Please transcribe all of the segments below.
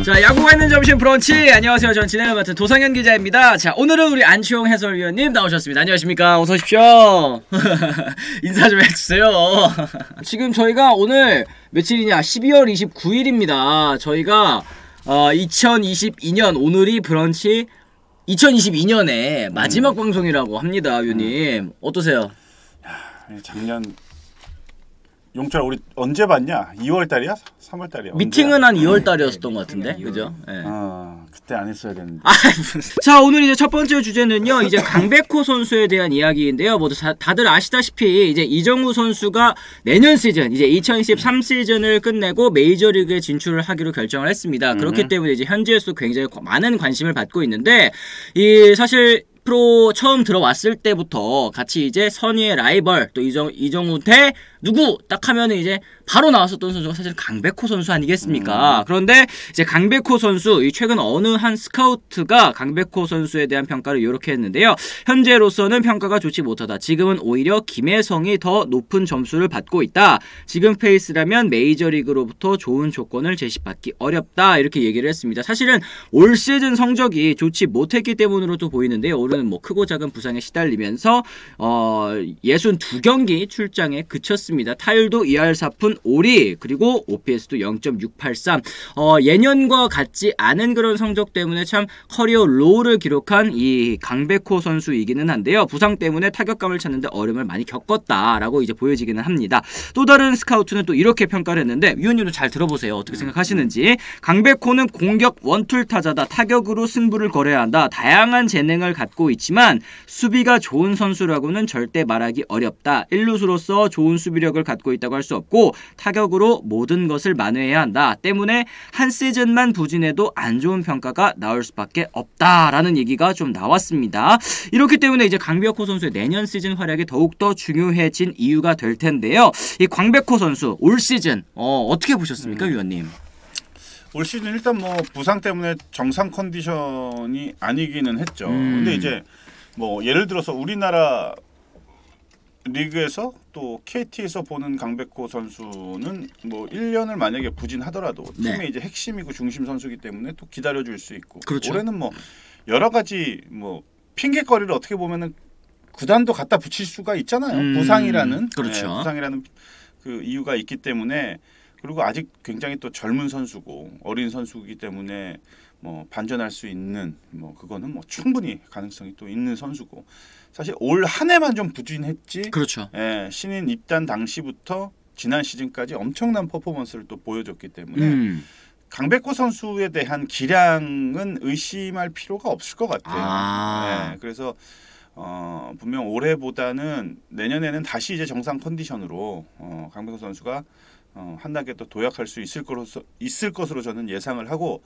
자, 야구가 있는 점심 브런치. 안녕하세요. 전 진행을 맡은 도상현 기자입니다. 자, 오늘은 우리 안치홍 해설위원님 나오셨습니다. 안녕하십니까? 어서 오십시오. 인사 좀 해주세요. 지금 저희가 오늘 며칠이냐? 12월 29일입니다. 저희가 2022년 오늘이 브런치 2022년의 마지막 방송이라고 합니다. 위원님 어떠세요? 야, 작년 용철아 우리 언제 봤냐? 2월달이야? 3월달이야? 미팅은 한 2월달이었던 것 같은데, 그죠? 네. 그때 안 했어야 되는데. 자, 오늘 이제 첫 번째 주제는요, 이제 강백호 선수에 대한 이야기인데요. 모두 다들 아시다시피 이제 이정우 선수가 내년 시즌, 이제 2023 시즌을 끝내고 메이저리그에 진출을 하기로 결정을 했습니다. 그렇기 때문에 이제 현지에서 굉장히 많은 관심을 받고 있는데, 사실 프로 처음 들어왔을 때부터 같이 이제 선의의 라이벌 또 이정우 대 누구 딱 하면은 이제 바로 나왔었던 선수가 사실 강백호 선수 아니겠습니까? 그런데 이제 강백호 선수 최근 어느 한 스카우트가 강백호 선수에 대한 평가를 이렇게 했는데요. 현재로서는 평가가 좋지 못하다. 지금은 오히려 김혜성이 더 높은 점수를 받고 있다. 지금 페이스라면 메이저리그로부터 좋은 조건을 제시받기 어렵다. 이렇게 얘기를 했습니다. 사실은 올 시즌 성적이 좋지 못했기 때문으로도 보이는데요. 올해는 뭐 크고 작은 부상에 시달리면서 62경기 출장에 그쳤습니다. 타율도 2할 4푼 5리 그리고 OPS도 0.683 예년과 같지 않은 그런 성적 때문에 참 커리어 로우를 기록한 이 강백호 선수이기는 한데요. 부상 때문에 타격감을 찾는데 어려움을 많이 겪었다라고 이제 보여지기는 합니다. 또 다른 스카우트는 또 이렇게 평가를 했는데 위원님도 잘 들어보세요. 어떻게 생각하시는지. 강백호는 공격 원툴 타자다. 타격으로 승부를 걸어야 한다. 다양한 재능을 갖고 있지만 수비가 좋은 선수라고는 절대 말하기 어렵다. 1루수로서 좋은 수비력을 갖고 있다고 할 수 없고 타격으로 모든 것을 만회해야 한다. 때문에 한 시즌만 부진해도 안 좋은 평가가 나올 수밖에 없다라는 얘기가 좀 나왔습니다. 이렇기 때문에 이제 강백호 선수의 내년 시즌 활약이 더욱더 중요해진 이유가 될 텐데요. 이 강백호 선수 올 시즌 어떻게 보셨습니까, 위원님? 올 시즌 일단 뭐 부상 때문에 정상 컨디션이 아니기는 했죠. 근데 이제 뭐 예를 들어서 우리나라 리그에서 또 KT에서 보는 강백호 선수는 뭐 1년을 만약에 부진하더라도 팀의 이제 핵심이고 중심 선수이기 때문에 또 기다려줄 수 있고. 그렇죠. 올해는 뭐 여러 가지 뭐 핑계거리를 어떻게 보면은 구단도 갖다 붙일 수가 있잖아요. 부상이라는 그렇죠. 부상이라는 그 이유가 있기 때문에. 그리고 아직 굉장히 또 젊은 선수고 어린 선수이기 때문에 뭐 반전할 수 있는 뭐 그거는 뭐 충분히 가능성이 또 있는 선수고. 사실 올 한 해만 좀 부진했지. 그렇죠. 예, 신인 입단 당시부터 지난 시즌까지 엄청난 퍼포먼스를 또 보여줬기 때문에 강백호 선수에 대한 기량은 의심할 필요가 없을 것 같아요. 예, 그래서 분명 올해보다는 내년에는 다시 이제 정상 컨디션으로 강백호 선수가 한 단계 또 도약할 수 있을 것으로 저는 예상을 하고,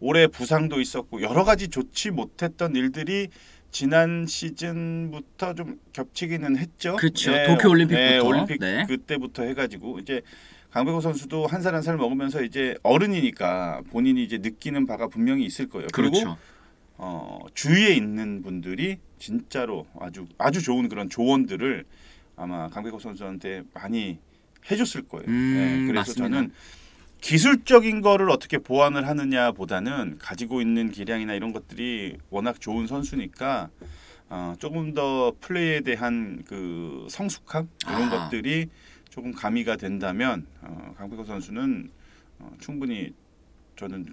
올해 부상도 있었고 여러 가지 좋지 못했던 일들이 지난 시즌부터 좀 겹치기는 했죠. 그렇죠. 예, 도쿄올림픽부터. 올림픽 그때부터 해가지고 이제 강백호 선수도 한 살 한 살 먹으면서 이제 어른이니까 본인이 이제 느끼는 바가 분명히 있을 거예요. 그렇죠. 그리고 주위에 있는 분들이 진짜로 아주 좋은 그런 조언들을 아마 강백호 선수한테 많이 해줬을 거예요. 네, 그래서 맞습니다. 저는 기술적인 거를 어떻게 보완을 하느냐보다는 가지고 있는 기량이나 이런 것들이 워낙 좋은 선수니까 조금 더 플레이에 대한 그 성숙함 이런 것들이 조금 가미가 된다면 강백호 선수는 충분히 저는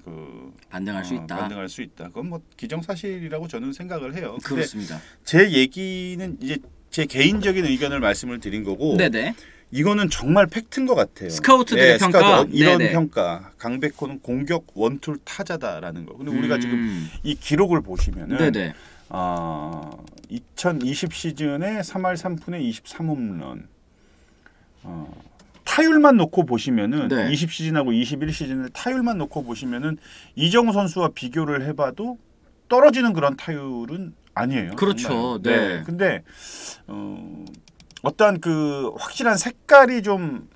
반등할 수 있다. 반등할 수 있다. 그건 뭐 기정사실이라고 저는 생각을 해요. 그렇습니다. 제 얘기는 이제 제 개인적인 의견을 말씀을 드린 거고. 네네. 이거는 정말 팩트인 것 같아요. 스카우트들의 평가. 이런 평가. 강백호는 공격 원툴 타자다라는 거. 근데 우리가 지금 이 기록을 보시면은 2020 시즌에 3할 3푼에 23홈런. 타율만 놓고 보시면은 20 시즌하고 21 시즌의 타율만 놓고 보시면은 이정우 선수와 비교를 해봐도 떨어지는 그런 타율은 아니에요. 그렇죠. 네. 근데 어떠한 그 확실한 색깔이 좀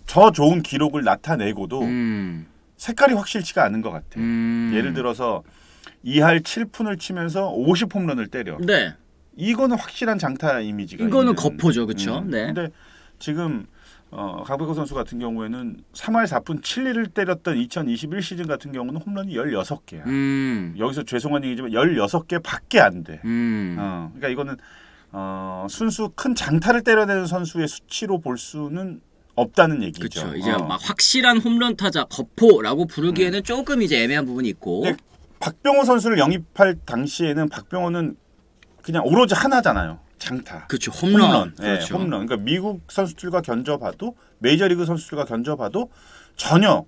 저 좋은 기록을 나타내고도 색깔이 확실치가 않은 것 같아요. 예를 들어서 2할 7푼을 치면서 50홈런을 때려. 이거는 확실한 장타 이미지가 이거는 있는. 거포죠, 그렇죠? 근데 지금 강백호 선수 같은 경우에는 3할 4푼 7리를 때렸던 2021 시즌 같은 경우는 홈런이 16개야. 여기서 죄송한 얘기지만 16개밖에 안 돼. 그러니까 이거는 순수 큰 장타를 때려내는 선수의 수치로 볼 수는 없다는 얘기죠. 그렇죠. 이제 막 확실한 홈런 타자 거포라고 부르기에는 조금 이제 애매한 부분이 있고. 박병호 선수를 영입할 당시에는 박병호는 그냥 오로지 하나잖아요. 장타. 그렇죠. 홈런. 그렇죠. 홈런. 그러니까 미국 선수들과 견져봐도 메이저리그 선수들과 견져봐도 전혀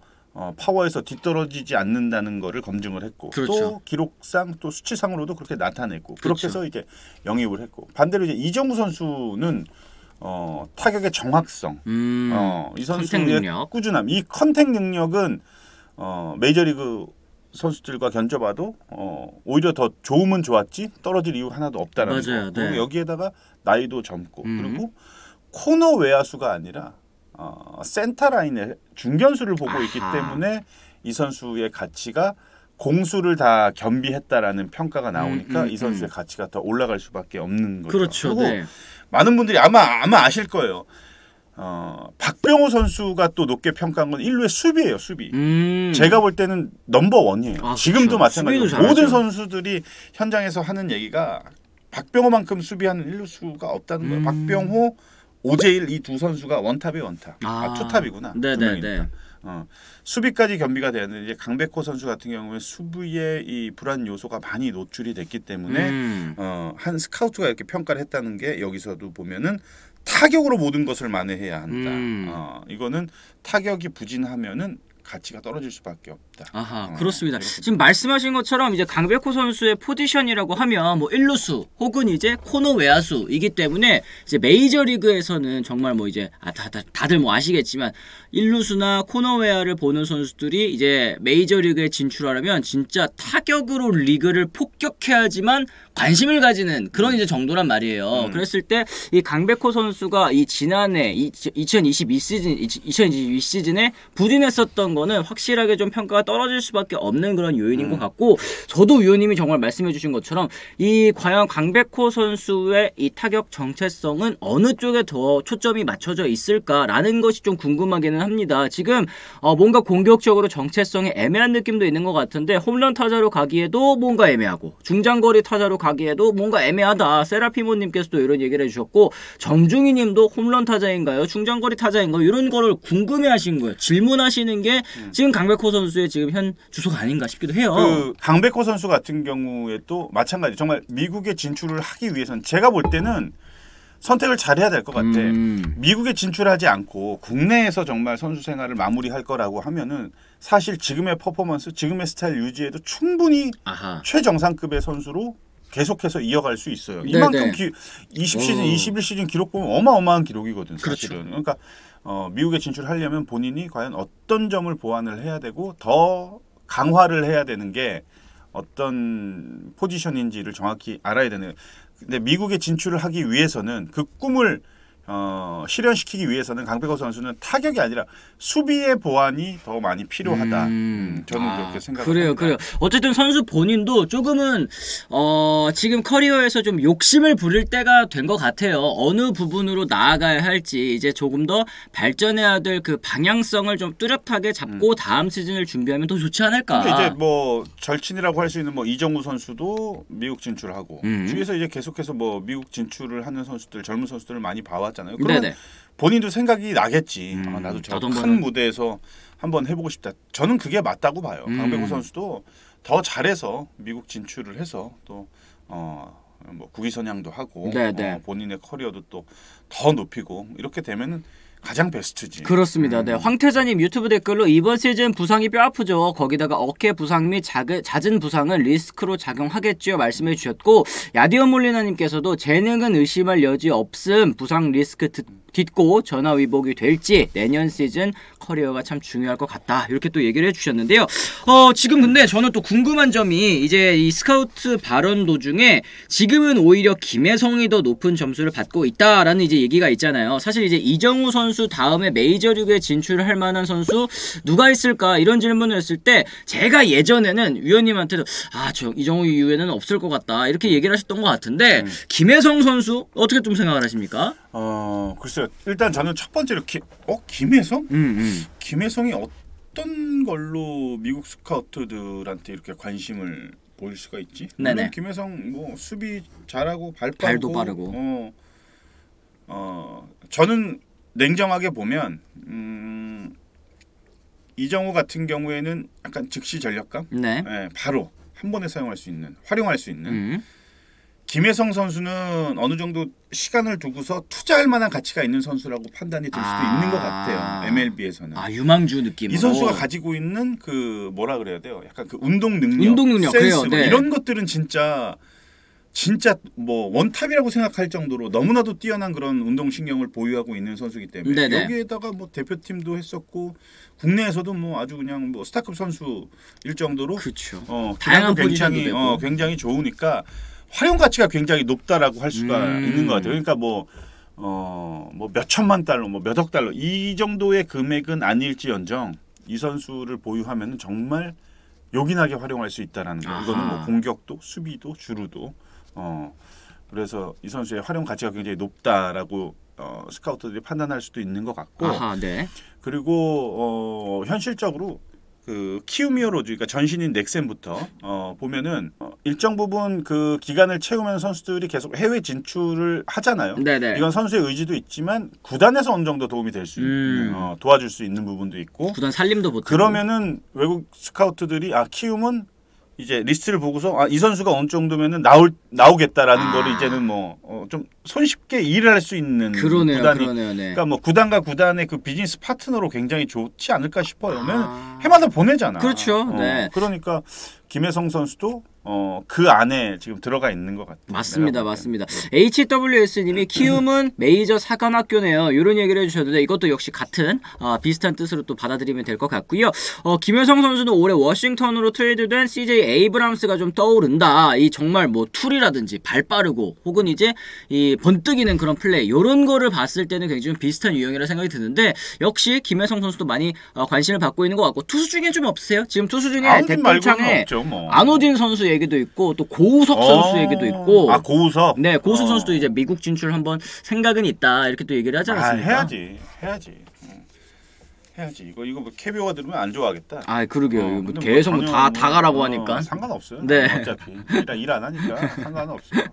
파워에서 뒤떨어지지 않는다는 거를 검증을 했고 그렇죠. 또 기록상 또 수치상으로도 그렇게 나타냈고 그렇죠. 그렇게 해서 이제 영입을 했고 반대로 이제 이정우 선수는 타격의 정확성, 이 선수의 꾸준함, 이 컨택 능력은 메이저리그 선수들과 견져봐도 오히려 더 좋으면 좋았지 떨어질 이유 하나도 없다라는 거. 그리고 네. 여기에다가 나이도 젊고 그리고 코너 외야수가 아니라 센터 라인의 중견수를 보고 있기 때문에 이 선수의 가치가 공수를 다 겸비했다라는 평가가 나오니까 이 선수의 가치가 더 올라갈 수밖에 없는 거죠. 그렇죠. 그리고 네. 많은 분들이 아마 아실 거예요. 박병호 선수가 또 높게 평가한 건 1루의 수비예요. 수비. 제가 볼 때는 넘버 원이에요. 지금도 그렇죠. 마찬가지로 모든 선수들이 현장에서 하는 얘기가 박병호만큼 수비하는 1루수가 없다는 거예요. 박병호, 오재일 이 두 선수가 원탑이 원탑. 투탑이구나. 네네네. 수비까지 겸비가 되는데 이제 강백호 선수 같은 경우에 수비에 이 불안 요소가 많이 노출이 됐기 때문에 한 스카우트가 이렇게 평가를 했다는 게 여기서도 보면은 타격으로 모든 것을 만회해야 한다. 이거는 타격이 부진하면은 가치가 떨어질 수밖에 없다. 그렇습니다. 지금 말씀하신 것처럼 이제 강백호 선수의 포지션이라고 하면 뭐 1루수 혹은 이제 코너 외야수이기 때문에 이제 메이저리그에서는 정말 뭐 이제 다들 뭐 아시겠지만 1루수나 코너 외야를 보는 선수들이 이제 메이저리그에 진출하려면 진짜 타격으로 리그를 폭격해야지만 관심을 가지는 그런 이제 정도란 말이에요. 그랬을 때 이 강백호 선수가 이 지난해 2022 시즌에 부진했었던 거는 확실하게 좀 평가가 떨어질 수밖에 없는 그런 요인인 것 같고 저도 위원님이 정말 말씀해 주신 것처럼 이 과연 강백호 선수의 이 타격 정체성은 어느 쪽에 더 초점이 맞춰져 있을까라는 것이 좀 궁금하기는 합니다. 지금 뭔가 공격적으로 정체성이 애매한 느낌도 있는 것 같은데 홈런 타자로 가기에도 뭔가 애매하고 중장거리 타자로 가기에도 뭔가 애매하다. 세라피모님께서도 이런 얘기를 해주셨고 정중희님도 홈런 타자인가요? 중장거리 타자인가요? 이런 거를 궁금해하신 거예요. 질문하시는 게 지금 강백호 선수의 지금 현 주소가 아닌가 싶기도 해요. 그 강백호 선수 같은 경우에도 마찬가지. 정말 미국에 진출을 하기 위해서는 제가 볼 때는 선택을 잘해야 될 것 같아. 미국에 진출하지 않고 국내에서 정말 선수 생활을 마무리할 거라고 하면은 사실 지금의 퍼포먼스, 지금의 스타일 유지에도 충분히 최정상급의 선수로 계속해서 이어갈 수 있어요. 이만큼 20시즌, 21시즌 기록 보면 어마어마한 기록이거든. 사실은. 그렇죠. 그러니까 미국에 진출하려면 본인이 과연 어떤 점을 보완을 해야 되고 더 강화를 해야 되는 게 어떤 포지션인지를 정확히 알아야 되는. 근데 미국에 진출을 하기 위해서는 그 꿈을 실현시키기 위해서는 강백호 선수는 타격이 아니라 수비의 보완이 더 많이 필요하다. 저는 그렇게 생각합니다. 그래요. 어쨌든 선수 본인도 조금은 지금 커리어에서 좀 욕심을 부릴 때가 된 것 같아요. 어느 부분으로 나아가야 할지 이제 조금 더 발전해야 될 그 방향성을 좀 뚜렷하게 잡고 다음 시즌을 준비하면 더 좋지 않을까. 근데 이제 뭐 절친이라고 할 수 있는 뭐 이정우 선수도 미국 진출하고 주위에서 이제 계속해서 뭐 미국 진출을 하는 선수들, 젊은 선수들을 많이 봐왔잖아요. 그러면 본인도 생각이 나겠지. 나도 저 큰 무대에서 한번 해보고 싶다. 저는 그게 맞다고 봐요. 강백호 선수도 더 잘해서 미국 진출을 해서 또 뭐 국위 선양도 하고 본인의 커리어도 또 더 높이고 이렇게 되면은 가장 베스트지. 그렇습니다. 네, 황태자님 유튜브 댓글로 이번 시즌 부상이 뼈 아프죠. 거기다가 어깨 부상 및 잦은 부상은 리스크로 작용하겠죠. 말씀해 주셨고 야디오 몰리나님께서도 재능은 의심할 여지 없음. 부상 리스크 딛고 전화위복이 될지 내년 시즌 커리어가 참 중요할 것 같다. 이렇게 또 얘기를 해주셨는데요. 지금 근데 저는 또 궁금한 점이 이제 이 스카우트 발언 도중에 지금은 오히려 김혜성이 더 높은 점수를 받고 있다라는 이제 얘기가 있잖아요. 사실 이제 이정우 선수 다음에 메이저리그에 진출할 만한 선수 누가 있을까 이런 질문을 했을 때 제가 예전에는 위원님한테도 저 이정우 이후에는 없을 것 같다 이렇게 얘기를 하셨던 것 같은데 김혜성 선수 어떻게 좀 생각을 하십니까? 글쎄요. 일단 저는 첫 번째로 김혜성? 음. 김혜성이 어떤 걸로 미국 스카우트들한테 이렇게 관심을 보일 수가 있지? 네네. 김혜성 뭐 수비 잘하고 발도 빠르고. 저는 냉정하게 보면 이정우 같은 경우에는 약간 즉시 전력감, 네. 네, 바로 한 번에 사용할 수 있는, 활용할 수 있는. 김혜성 선수는 어느 정도 시간을 두고서 투자할 만한 가치가 있는 선수라고 판단이 될 수도 있는 것 같아요. MLB에서는. 유망주 느낌으로. 이 선수가 가지고 있는 그 뭐라 그래야 돼요? 약간 그 운동 능력, 센스 그래요. 네. 이런 것들은 진짜 뭐 원탑이라고 생각할 정도로 너무나도 뛰어난 그런 운동 신경을 보유하고 있는 선수이기 때문에 네네. 여기에다가 뭐 대표팀도 했었고 국내에서도 뭐 아주 그냥 뭐 스타급 선수일 정도로 그렇죠. 다양한 굉장히 좋으니까 활용 가치가 굉장히 높다라고 할 수가 있는 것 같아요. 그러니까 뭐 몇 천만 달러, 뭐 몇억 달러 이 정도의 금액은 아닐지언정 이 선수를 보유하면은 정말 요긴하게 활용할 수 있다라는 거. 이거는 뭐 공격도, 수비도, 주루도. 그래서 이 선수의 활용 가치가 굉장히 높다라고 스카우터들이 판단할 수도 있는 것 같고. 네. 그리고 현실적으로 그 키우미오 로즈, 그러니까 전신인 넥센부터 보면은 일정 부분 그 기간을 채우면 선수들이 계속 해외 진출을 하잖아요. 네네. 이건 선수의 의지도 있지만 구단에서 어느 정도 도움이 될 수 있는 도와줄 수 있는 부분도 있고. 구단 살림도 보태고. 그러면은 외국 스카우트들이 키움은 이제 리스트를 보고서 이 선수가 어느 정도면은 나오겠다라는 거를 이제는 뭐 좀 손쉽게 일을 할 수 있는 그러네요. 구단이. 네. 그러니까 뭐 구단과 구단의 그 비즈니스 파트너로 굉장히 좋지 않을까 싶어요. 왜냐면 해마다 보내잖아. 그렇죠. 네. 그러니까 김혜성 선수도 그 안에 지금 들어가 있는 것 같아요. 맞습니다. HWS님이 키움은 메이저 사관학교네요. 이런 얘기를 해주셨는데 이것도 역시 같은 비슷한 뜻으로 또 받아들이면 될 것 같고요. 김혜성 선수는 올해 워싱턴으로 트레이드된 CJ 에이브람스가 좀 떠오른다. 이 정말 뭐 툴이라든지 발 빠르고 혹은 이제 이 번뜩이는 그런 플레이 이런 거를 봤을 때는 굉장히 좀 비슷한 유형이라 생각이 드는데 역시 김혜성 선수도 많이 관심을 받고 있는 것 같고 투수 중에 좀 없으세요? 지금 투수 중에 댓글창에 안호진 선수 얘기도 있고 또 고우석 선수 얘기도 있고. 고우석? 네, 고우석 선수도 이제 미국 진출 한번 생각은 있다 이렇게 또 얘기를 하지 않았습니까? 해야지. 이거 뭐 KBO가 들으면 안 좋아하겠다. 그러게요. 계속 뭐 다 가라고 하니까. 상관없어요. 네. 어차피 일 안 하니까 상관없어요.